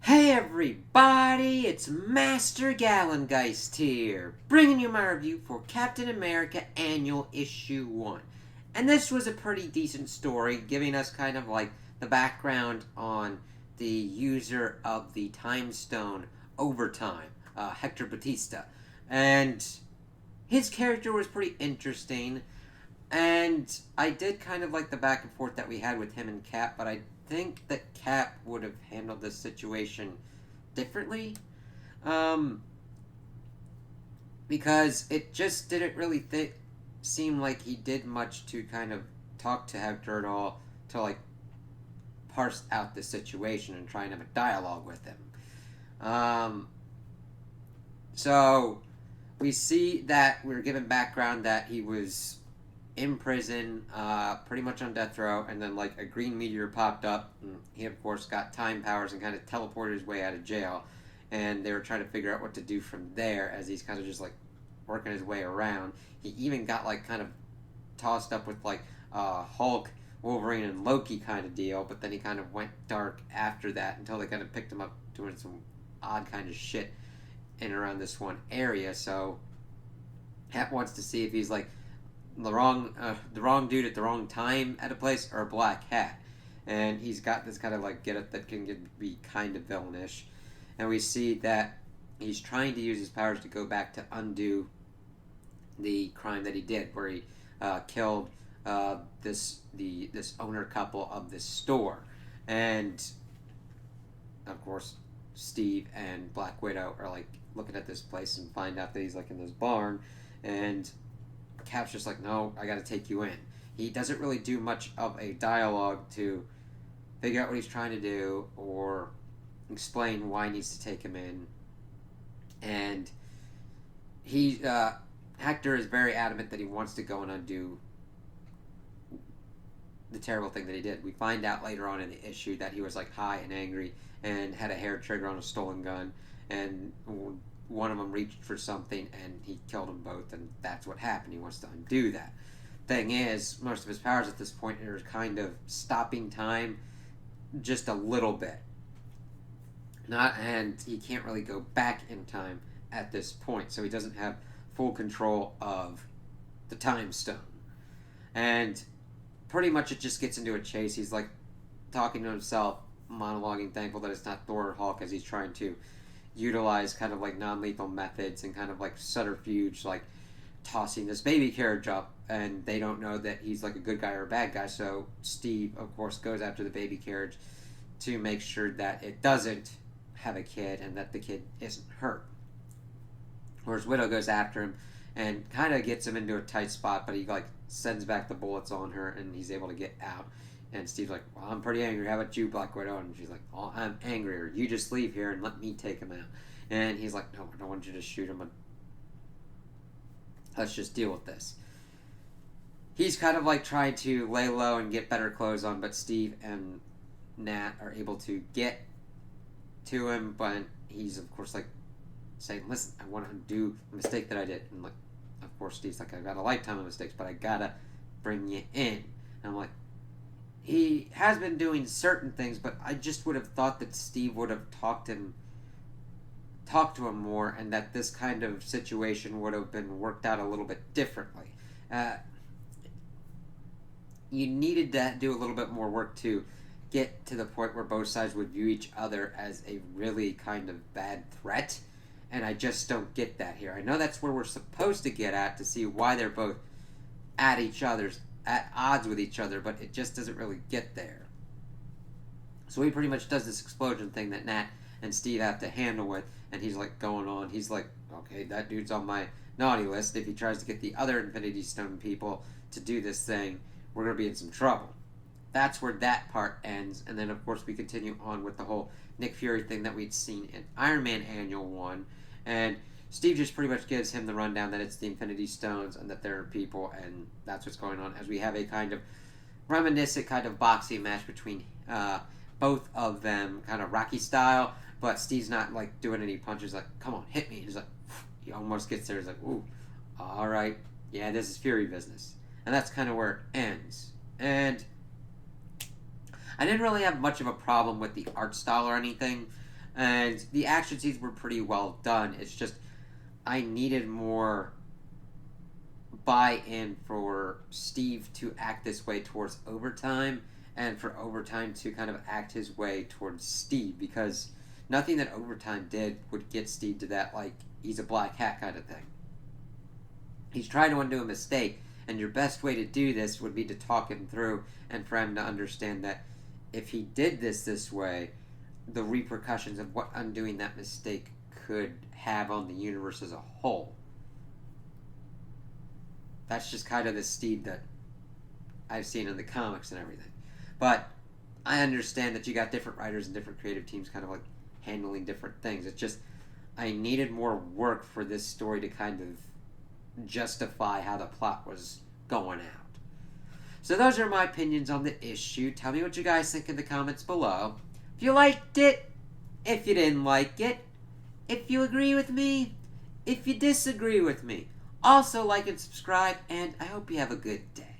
Hey everybody, it's Master Gallengeist here, bringing you my review for Captain America Annual Issue 1. And this was a pretty decent story, giving us kind of like the background on the user of the Time Stone Overtime, Hector Batista. And his character was pretty interesting, and I did kind of like the back and forth that we had with him and Cap, but I think that Cap would have handled this situation differently. Um, because it just didn't really seem like he did much to kind of talk to Hector at all to like parse out the situation and try and have a dialogue with him. Um, so we see that we're given background that he was in prison, pretty much on death row, and then like a green meteor popped up. And he of course got time powers and kind of teleported his way out of jail, and they were trying to figure out what to do from there as he's kind of just like working his way around. He even got like kind of tossed up with like Hulk, Wolverine, and Loki kind of deal, but then he kind of went dark after that until they kind of picked him up doing some odd kind of shit in and around this one area. So Hat wants to see if he's like the wrong dude at the wrong time at a place or a black hat, and he's got this kind of like get up that can be kind of villainish, and we see that he's trying to use his powers to go back to undo the crime that he did, where he killed this owner couple of this store, and of course Steve and Black Widow are like looking at this place and find out that he's like in this barn, and Cap's just like, no, I gotta take you in. He doesn't really do much of a dialogue to figure out what he's trying to do or explain why he needs to take him in. And Hector is very adamant that he wants to go and undo the terrible thing that he did. We find out later on in the issue that he was like high and angry and had a hair trigger on a stolen gun, and one of them reached for something and he killed them both, and that's what happened. He wants to undo that. Thing is, most of his powers at this point are kind of stopping time just a little bit. And he can't really go back in time at this point, so he doesn't have full control of the time stone. And pretty much it just gets into a chase. He's like talking to himself, monologuing, thankful that it's not Thor or Hulk, as he's trying to utilize kind of like non-lethal methods and kind of like subterfuge, like tossing this baby carriage up, and they don't know that he's like a good guy or a bad guy. So Steve of course goes after the baby carriage to make sure that it doesn't have a kid and that the kid isn't hurt. Whereas Widow goes after him and kind of gets him into a tight spot, but he like sends back the bullets on her and he's able to get out. And Steve's like, well, I'm pretty angry. How about you, Black Widow? And she's like, oh, I'm angrier. You just leave here and let me take him out. And he's like, no, I don't want you to shoot him. Let's just deal with this. He's kind of like trying to lay low and get better clothes on, but Steve and Nat are able to get to him, but he's of course like saying, listen, I want to undo the mistake that I did. And like, of course, Steve's like, I've got a lifetime of mistakes, but I gotta bring you in. And I'm like, he has been doing certain things, but I just would have thought that Steve would have talked to him more, and that this kind of situation would have been worked out a little bit differently. You needed to do a little bit more work to get to the point where both sides would view each other as a really kind of bad threat, and I just don't get that here. I know that's where we're supposed to get at to see why they're both at odds with each other, but it just doesn't really get there. So he pretty much does this explosion thing that Nat and Steve have to handle with, and he's like going on. He's like, okay, that dude's on my naughty list. If he tries to get the other Infinity Stone people to do this thing, we're going to be in some trouble. That's where that part ends, and then of course we continue on with the whole Nick Fury thing that we'd seen in Iron Man Annual 1, and Steve just pretty much gives him the rundown that it's the Infinity Stones and that there are people, and that's what's going on, as we have a kind of reminiscent kind of boxing match between both of them, kind of Rocky style, but Steve's not like doing any punches, like, come on, hit me. He's like, he almost gets there, he's like, ooh, alright, yeah, this is Fury business. And that's kind of where it ends. And I didn't really have much of a problem with the art style or anything. And the action scenes were pretty well done. It's just I needed more buy-in for Steve to act this way towards Overtime, and for Overtime to kind of act his way towards Steve, because nothing that Overtime did would get Steve to that, like, he's a black hat kind of thing. He's trying to undo a mistake, and your best way to do this would be to talk him through and for him to understand that if he did this way, the repercussions of what undoing that mistake could have on the universe as a whole. That's just kind of the Steve that I've seen in the comics and everything. But I understand that you got different writers and different creative teams kind of like handling different things. It's just I needed more work for this story to kind of justify how the plot was going out. So those are my opinions on the issue. Tell me what you guys think in the comments below. If you liked it, if you didn't like it, if you agree with me, if you disagree with me. Also like and subscribe, and I hope you have a good day.